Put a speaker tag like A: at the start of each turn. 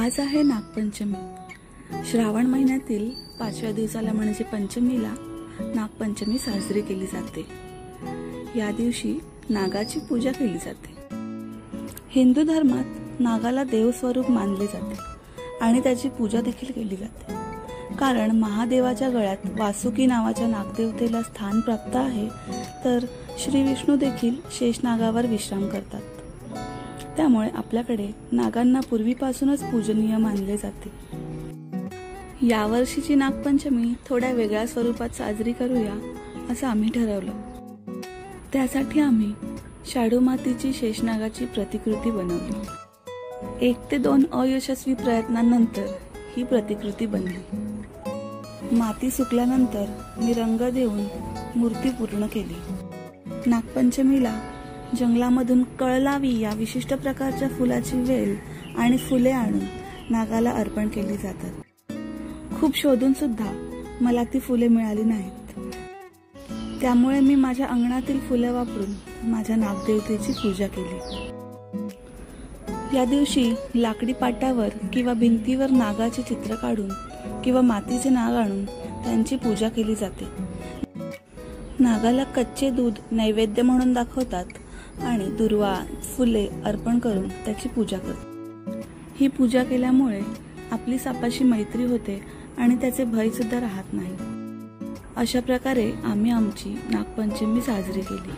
A: आज आहे नागपंचमी। श्रावण महिन्यातील 5व्या दिवसाला म्हणजे पंचमीला नागपंचमी साजरी केली जाते। या दिवशी नागाची पूजा केली जाते। हिंदू धर्मात नागाला देव स्वरूप मानले जाते आणि त्याची पूजा देखील केली जाते, कारण महादेवाच्या गळ्यात वासुकी नावाच्या नागदेवतेला स्थान प्राप्त आहे, तर श्री विष्णू देखील शेषनागावर विश्राम करतात। त्यामुळे आपल्याकडे नागांना पूर्वीपासूनच पूजनीय मानले जाते। यावर्षीची नागपंचमी थोड्या वेगळ्या स्वरूपात साजरी करूया असं आम्ही ठरवलं। त्यासाठी आम्ही शाडू मातीची शेषनागाची प्रतिकृती बनवली। 1 ते 2 अयशस्वी प्रयत्नांनंतर ही प्रतिकृती बनली। माती सुकल्यानंतर मी रंग देऊन मूर्ती पूर्ण केली। नागपंचमीला जंगलामधून कळलावी या विशिष्ट प्रकारच्या फुलाची वेल आणि फुले आणून नागाला अर्पण केली जातात। खूप शोधून सुद्धा मला ती फुले मिळाली नाहीत, त्यामुळे मी माझ्या अंगणातील फुले वापरून माझ्या नागदेवतेची पूजा केली। या दिवशी लाकडी पाटावर किंवा भिंतीवर नागाचे चित्र काढून किंवा मातीचे नाग आणून त्यांची पूजा केली जाते। नागाला कच्चे दूध नैवेद्य म्हणून दाखवतात आणि दुर्वा फुले अर्पण करून त्याची पूजा करतात। ही पूजा केल्यामुळे आपली सापाशी मैत्री होते आणि त्याचे भय सुद्धा राहत नाही। अशा प्रकारे आम्ही आमची नागपंचमी साजरी केली।